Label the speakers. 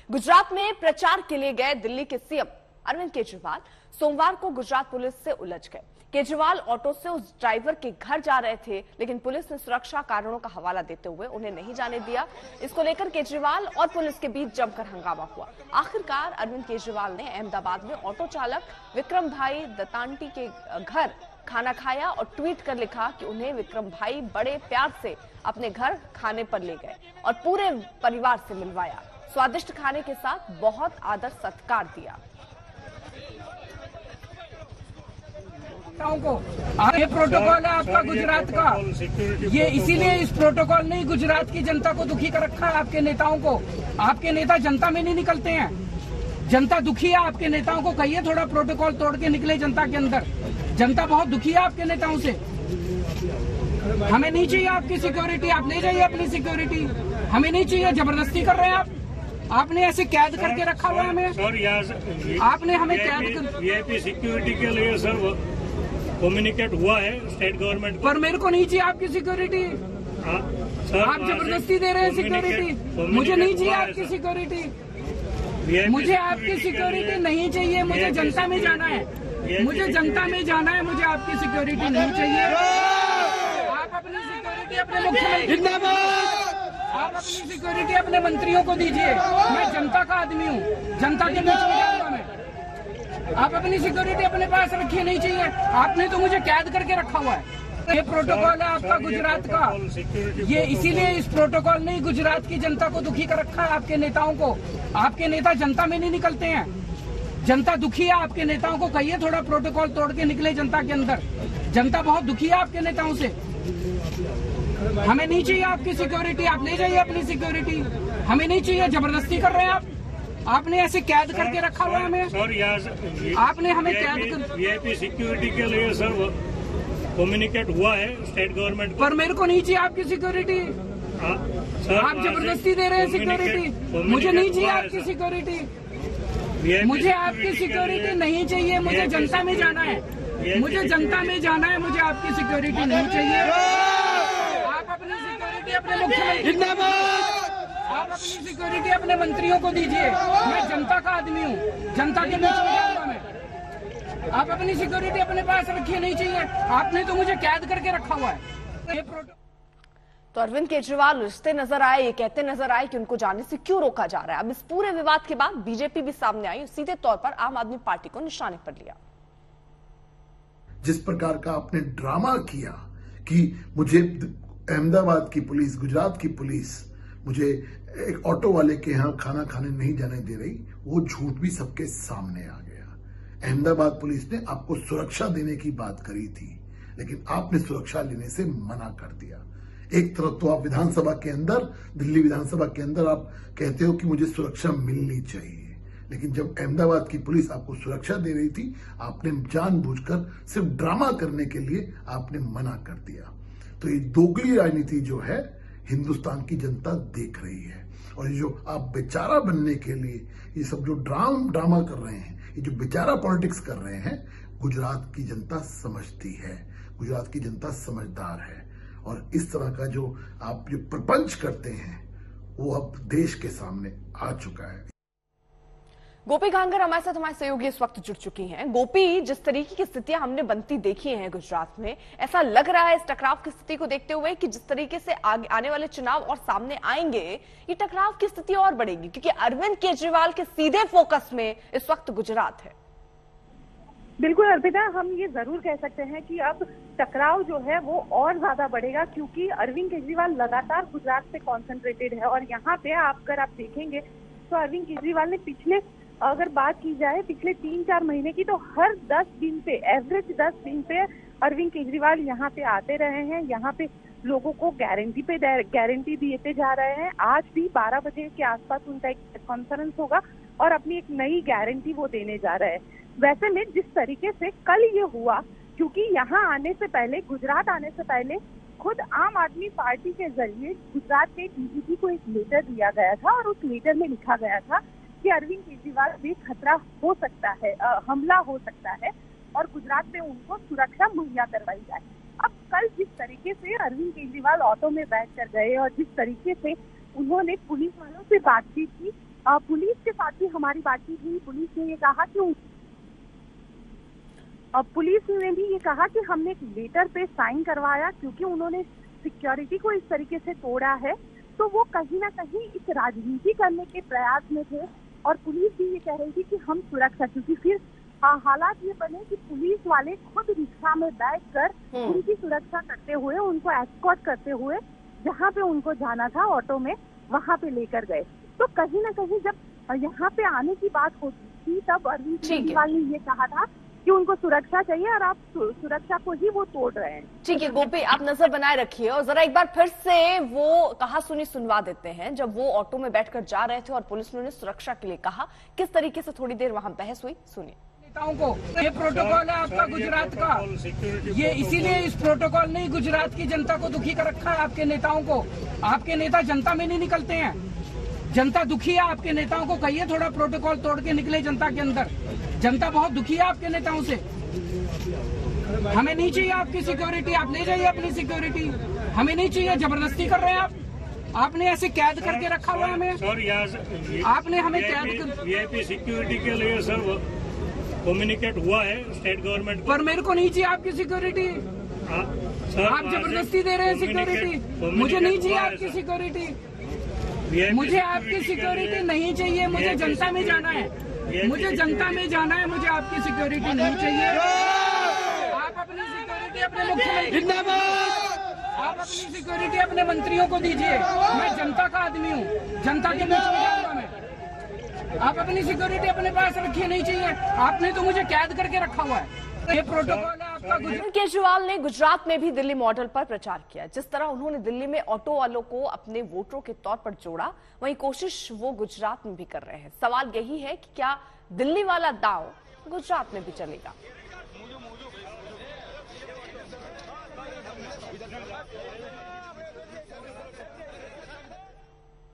Speaker 1: गुजरात में प्रचार के लिए गए दिल्ली के सीएम अरविंद केजरीवाल सोमवार को गुजरात पुलिस से उलझ गए। केजरीवाल ऑटो से उस ड्राइवर के घर जा रहे थे, लेकिन पुलिस ने सुरक्षा कारणों का हवाला देते हुए उन्हें नहीं जाने दिया। इसको लेकर केजरीवाल और पुलिस के बीच जमकर हंगामा हुआ। आखिरकार अरविंद केजरीवाल ने अहमदाबाद में ऑटो चालक विक्रम भाई दत्तांटी के घर खाना खाया और ट्वीट कर लिखा कि उन्हें विक्रम भाई बड़े प्यार से अपने घर खाने पर ले गए और पूरे परिवार से मिलवाया। स्वादिष्ट खाने के साथ बहुत आदर सत्कार दिया।
Speaker 2: ये प्रोटोकॉल है आपका गुजरात का, ये इसीलिए इस प्रोटोकॉल ने गुजरात की जनता को दुखी कर रखा है। आपके नेताओं को, आपके नेता जनता में नहीं निकलते हैं, जनता दुखी है। आपके नेताओं को कहिए थोड़ा प्रोटोकॉल तोड़ के निकले जनता के अंदर। जनता बहुत दुखी है आपके नेताओं से। हमें नहीं चाहिए आपकी सिक्योरिटी, आप ले जाइए अपनी सिक्योरिटी। हमें नहीं चाहिए, जबरदस्ती कर रहे हैं आप। आपने ऐसे कैद करके रखा हुआ है हमें सर। आपने हमें कैद कर
Speaker 3: वीआईपी सिक्योरिटी के लिए सर कम्युनिकेट हुआ है स्टेट गवर्नमेंट
Speaker 2: पर मेरे को नहीं चाहिए आपकी सिक्योरिटी। आप जबरदस्ती दे रहे हैं सिक्योरिटी। मुझे नहीं चाहिए आपकी सिक्योरिटी, मुझे आपकी सिक्योरिटी नहीं चाहिए। मुझे जनता में जाना है, मुझे जनता में जाना है, मुझे आपकी सिक्योरिटी नहीं चाहिए। आप अपनी सिक्योरिटी अपने मुख्यमंत्री, आप अपनी सिक्योरिटी अपने मंत्रियों को दीजिए। मैं जनता का आदमी हूँ, जनता के बीच में जाऊंगा मैं। आप अपनी सिक्योरिटी अपने पास रखिए, नहीं चाहिए। आपने तो मुझे कैद करके रखा हुआ है। ये प्रोटोकॉल है आपका गुजरात का, ये इसीलिए इस प्रोटोकॉल ने गुजरात की जनता को दुखी कर रखा है। आपके नेताओं को, आपके नेता जनता में नहीं निकलते हैं, जनता दुखी है। आपके नेताओं को कहिए थोड़ा प्रोटोकॉल तोड़ के निकले जनता के अंदर। जनता बहुत दुखी है आपके नेताओं से। हमें नहीं चाहिए आपकी सिक्योरिटी, आप ले जाइए अपनी सिक्योरिटी। हमें नहीं चाहिए, जबरदस्ती कर रहे हैं आप। आपने ऐसे कैद करके रखा हुआ है हमें सर। आपने हमें कैद कर
Speaker 3: वीआईपी सिक्योरिटी के लिए सर कम्युनिकेट हुआ है स्टेट गवर्नमेंट
Speaker 2: पर मेरे को नहीं चाहिए आपकी सिक्योरिटी। आप जबरदस्ती दे रहे हैं सिक्योरिटी। मुझे नहीं चाहिए आपकी सिक्योरिटी, मुझे आपकी सिक्योरिटी नहीं चाहिए। मुझे जनता में जाना है, मुझे जनता में जाना है, मुझे आपकी सिक्योरिटी नहीं चाहिए। आप अपनी सिक्योरिटी अपने मुख्यमंत्री, आप अपनी सिक्योरिटी अपने मंत्रियों को दीजिए। मैं जनता का आदमी हूँ, जनता के बीच में जाऊंगा मैं। आप अपनी सिक्योरिटी अपने पास रखिए, नहीं चाहिए। आपने तो मुझे कैद करके रखा हुआ है।
Speaker 1: तो अरविंद केजरीवाल रिश्ते नजर आए, ये कहते नजर आए कि उनको जाने से क्यों रोका जा रहा है। अब इस पूरे विवाद के बाद बीजेपी भी सामने आई, सीधे तौर पर आम आदमी पार्टी को निशाने पर लिया।
Speaker 4: जिस प्रकार का आपने ड्रामा किया कि मुझे अहमदाबाद की पुलिस, गुजरात की पुलिस मुझे एक ऑटो वाले के यहाँ खाना खाने नहीं जाने दे रही, वो झूठ भी सबके सामने आ गया। अहमदाबाद पुलिस ने आपको सुरक्षा देने की बात करी थी, लेकिन आपने सुरक्षा लेने से मना कर दिया। एक तरफ तो आप विधानसभा के अंदर, दिल्ली विधानसभा के अंदर आप कहते हो कि मुझे सुरक्षा मिलनी चाहिए, लेकिन जब अहमदाबाद की पुलिस आपको सुरक्षा दे रही थी, आपने जानबूझकर सिर्फ ड्रामा करने के लिए आपने मना कर दिया। तो ये दोगली राजनीति जो है हिंदुस्तान की जनता देख रही है। और ये जो आप बेचारा बनने के लिए ये सब जो ड्रामा कर रहे हैं, ये जो बेचारा पॉलिटिक्स कर रहे हैं, गुजरात की जनता समझती है, गुजरात की जनता समझदार है। और इस तरह का जो आप जो प्रपंच करते हैं वो अब देश के सामने आ चुका है।
Speaker 1: गोपी गांगर हमारे साथ, हमारे सहयोगी इस वक्त जुड़ चुकी हैं। गोपी, जिस तरीके की स्थितियां हमने बनती देखी हैं गुजरात में, ऐसा लग रहा है इस टकराव की स्थिति को देखते हुए कि जिस तरीके से आगे आने वाले चुनाव और सामने आएंगे, ये टकराव की स्थिति और बढ़ेगी, क्योंकि अरविंद केजरीवाल के सीधे फोकस में इस वक्त गुजरात है।
Speaker 5: बिल्कुल अर्पिता, हम ये जरूर कह सकते हैं कि अब टकराव जो है वो और ज्यादा बढ़ेगा, क्योंकि अरविंद केजरीवाल लगातार गुजरात पे कॉन्सेंट्रेटेड है। और यहाँ पे अगर आप देखेंगे तो अरविंद केजरीवाल ने अगर बात की जाए पिछले 3-4 महीने की, तो हर 10 दिन पे, एवरेज 10 दिन पे अरविंद केजरीवाल यहाँ पे आते रहे हैं। यहाँ पे लोगों को गारंटी देते जा रहे हैं। आज भी 12 बजे के आसपास उनका एक कॉन्फ्रेंस होगा और अपनी एक नई गारंटी वो देने जा रहे हैं। वैसे में जिस तरीके से कल ये हुआ, क्योंकि यहाँ आने से पहले, गुजरात आने से पहले खुद आम आदमी पार्टी के जरिए गुजरात के डीजीपी को एक लेटर दिया गया था और उस लेटर में लिखा गया था कि अरविंद केजरीवाल पे खतरा हो सकता है, हमला हो सकता है और गुजरात में उनको सुरक्षा मुहैया करवाई जाए। अब कल जिस तरीके से अरविंद केजरीवाल ऑटो में बैठ कर गए और जिस तरीके से उन्होंने पुलिस वालों से बातचीत की, पुलिस के साथ भी हमारी बातचीत हुई। पुलिस ने ये कहा कि हमने एक लेटर पे साइन करवाया क्योंकि उन्होंने सिक्योरिटी को इस तरीके से तोड़ा है, तो वो कहीं ना कहीं इस राजनीति करने के प्रयास में थे। और पुलिस भी ये कह रही थी कि हम सुरक्षा, क्योंकि फिर हालात ये बने कि पुलिस वाले खुद रिक्शा में बैठकर उनकी सुरक्षा करते हुए, उनको एस्कॉर्ट करते हुए जहाँ पे उनको जाना था ऑटो में, वहाँ पे लेकर गए। तो कहीं ना कहीं जब यहाँ पे आने की बात होती थी तब अरविंद केजरीवाल ने ये कहा था कि उनको सुरक्षा चाहिए और आप सुरक्षा को ही वो तोड़ रहे हैं।
Speaker 1: ठीक है गोपी, आप नजर बनाए रखिए और जरा एक बार फिर से वो कहा सुनी सुनवा देते हैं। जब वो ऑटो में बैठकर जा रहे थे और पुलिस ने उन्हें सुरक्षा के लिए कहा, किस तरीके से थोड़ी देर वहां बहस हुई, सुनिए।
Speaker 2: नेताओं को ये प्रोटोकॉल है आपका गुजरात का, ये इसीलिए इस प्रोटोकॉल ने गुजरात की जनता को दुखी कर रखा है। आपके नेताओं को, आपके नेता जनता में नहीं निकलते हैं, जनता दुखी है। आपके नेताओं को कहिए थोड़ा प्रोटोकॉल तोड़ के निकले जनता के अंदर। जनता बहुत दुखी है आपके नेताओं से। हमें नहीं चाहिए आपकी सिक्योरिटी, आप ले जाइए अपनी सिक्योरिटी, हमें नहीं चाहिए। जबरदस्ती कर रहे हैं आप, आपने ऐसे कैद करके रखा हुआ है हमें।
Speaker 3: सर
Speaker 2: आपने हमें कैद कर,
Speaker 3: वीआईपी सिक्योरिटी के लिए सर कम्युनिकेट हुआ है स्टेट गवर्नमेंट,
Speaker 2: पर मेरे को नहीं चाहिए आपकी सिक्योरिटी। आप जबरदस्ती दे रहे हैं सिक्योरिटी, मुझे नहीं चाहिए आपकी सिक्योरिटी, मुझे आपकी सिक्योरिटी नहीं चाहिए। मुझे जनता में जाना है, मुझे जनता में जाना है, मुझे आपकी सिक्योरिटी नहीं चाहिए। आप अपनी सिक्योरिटी अपने मुख्यमंत्री, आप अपनी सिक्योरिटी अपने मंत्रियों को दीजिए। मैं जनता का आदमी हूँ, जनता के बीच में जाऊंगा मैं। आप अपनी सिक्योरिटी अपने पास रखिए, नहीं चाहिए। आपने तो मुझे कैद करके रखा हुआ है। ये प्रोटोकॉल है आपका।
Speaker 1: केजरीवाल ने गुजरात में भी दिल्ली मॉडल पर प्रचार किया। जिस तरह उन्होंने दिल्ली में ऑटो वालों को अपने वोटरों के तौर पर जोड़ा, वही कोशिश वो गुजरात में भी कर रहे हैं। सवाल यही है कि क्या दिल्ली वाला दांव गुजरात में भी चलेगा।